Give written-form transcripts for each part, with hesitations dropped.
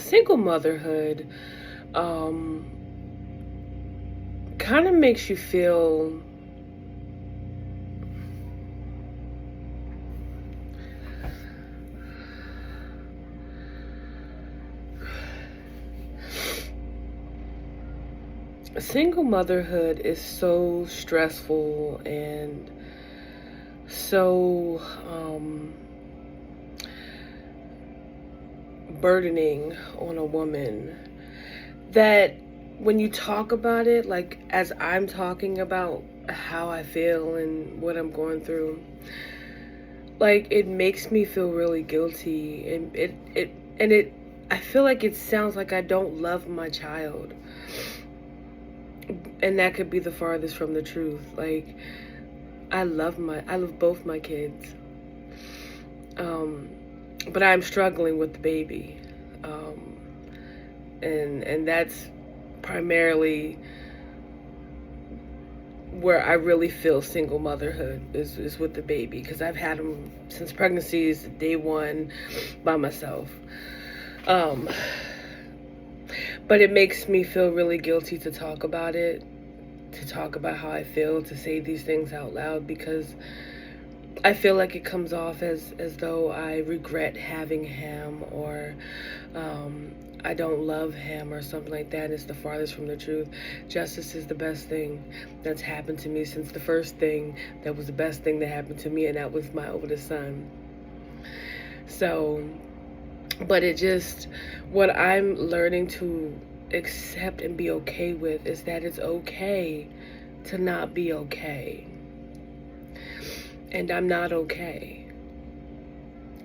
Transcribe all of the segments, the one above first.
single motherhood um, kind of makes you feel single motherhood is so stressful and so burdening on a woman that when you talk about it, like as I'm talking about how I feel and what I'm going through, like it makes me feel really guilty, and it I feel like it sounds like I don't love my child, and that could be the farthest from the truth. Like I love both my kids, um, but I'm struggling with the baby, and that's primarily where I really feel single motherhood is with the baby, because I've had him since pregnancy's day one by myself. Um, but it makes me feel really guilty to talk about it, to talk about how I feel, to say these things out loud, because I feel like it comes off as though I regret having him, or I don't love him or something like that. It's the farthest from the truth. Justice is the best thing that's happened to me since the first thing that was the best thing that happened to me, and that was my oldest son. So, but it just, what I'm learning to accept and be okay with is that it's okay to not be okay. And I'm not okay.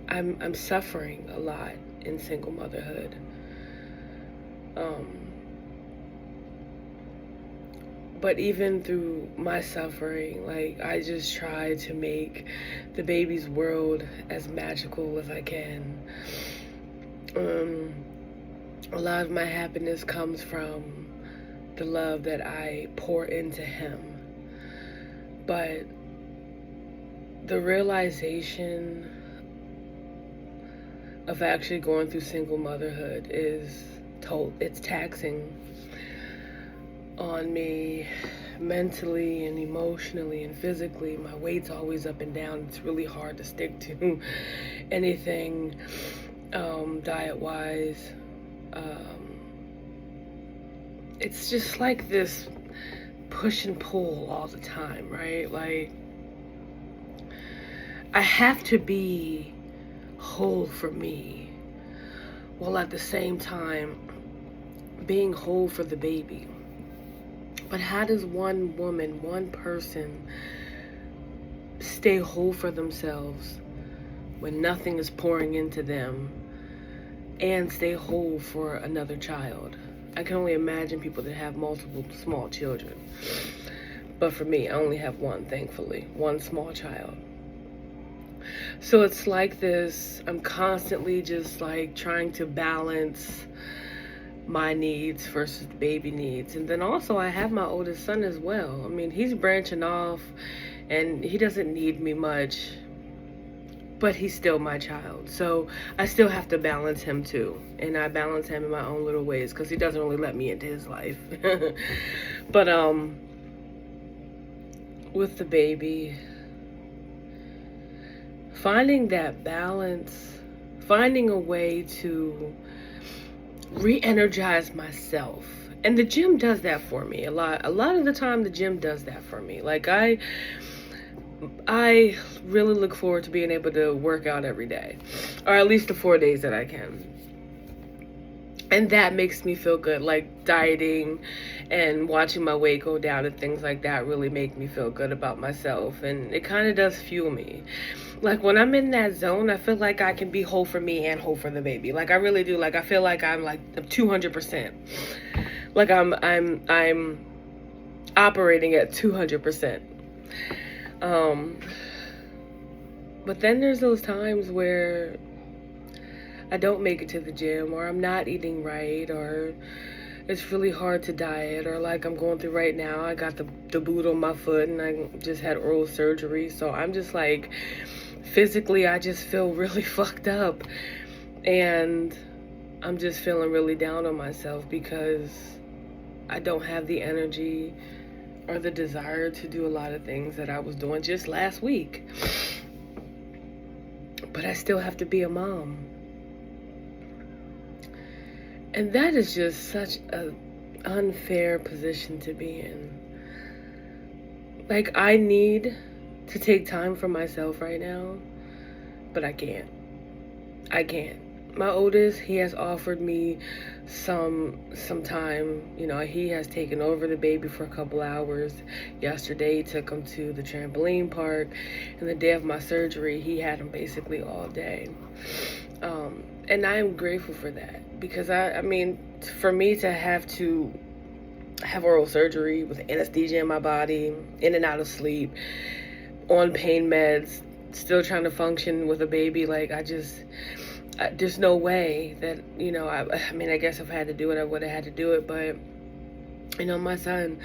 I'm suffering a lot in single motherhood. But even through my suffering, like I just try to make the baby's world as magical as I can. A lot of my happiness comes from the love that I pour into him. But the realization of actually going through single motherhood it's taxing on me mentally and emotionally and physically. My weight's always up and down. It's really hard to stick to anything diet wise. It's just like this push and pull all the time, right? Like I have to be whole for me, while at the same time being whole for the baby. But how does one woman, one person, stay whole for themselves when nothing is pouring into them, and stay whole for another child? I can only imagine people that have multiple small children. But for me, I only have one, thankfully, one small child. So it's like this, I'm constantly just like trying to balance my needs versus the baby needs. And then also I have my oldest son as well. I mean, he's branching off and he doesn't need me much, but he's still my child. So I still have to balance him too. And I balance him in my own little ways, because he doesn't really let me into his life. But with the baby, finding that balance, finding a way to re-energize myself. And the gym does that for me a lot. A lot of the time the gym does that for me. Like I really look forward to being able to work out every day, or at least the 4 days that I can. And that makes me feel good. Like dieting and watching my weight go down and things like that really make me feel good about myself. And it kind of does fuel me. Like when I'm in that zone, I feel like I can be whole for me and whole for the baby. Like I really do. Like I feel like I'm like 200%. Like I'm operating at 200%. But then there's those times where I don't make it to the gym, or I'm not eating right, or it's really hard to diet, or like I'm going through right now, I got the boot on my foot and I just had oral surgery. So I'm just like, physically, I just feel really fucked up. And I'm just feeling really down on myself because I don't have the energy or the desire to do a lot of things that I was doing just last week. But I still have to be a mom. And that is just such an unfair position to be in. Like, I need to take time for myself right now, but I can't. My oldest, he has offered me some time. You know, he has taken over the baby for a couple hours. Yesterday, he took him to the trampoline park, and the day of my surgery, he had him basically all day. And I am grateful for that, because I mean, for me to have oral surgery with anesthesia in my body, in and out of sleep, on pain meds, still trying to function with a baby, like, there's no way that, you know, I mean, I guess if I had to do it, I would have had to do it. But, you know, my son,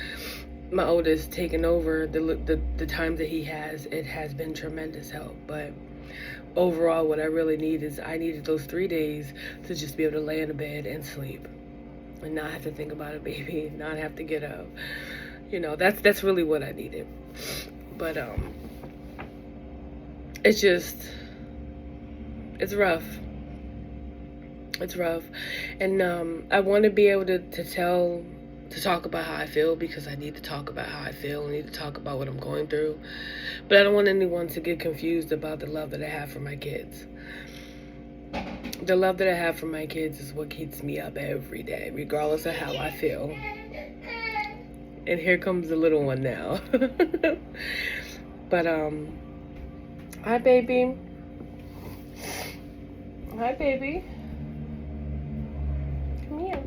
my oldest, taking over the time that he has, it has been tremendous help. But overall, what I really need is, I needed those 3 days to just be able to lay in the bed and sleep and not have to think about a baby, not have to get up. You know, that's really what I needed. But it's rough. It's rough. And I want to be able to talk about how I feel, because I need to talk about how I feel. I need to talk about what I'm going through. But I don't want anyone to get confused about the love that I have for my kids. The love that I have for my kids is what keeps me up every day, regardless of how I feel. And here comes the little one now. But hi, baby. Hi, baby. Come here.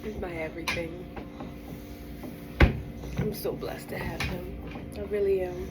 He's my everything. I'm so blessed to have him. I really am.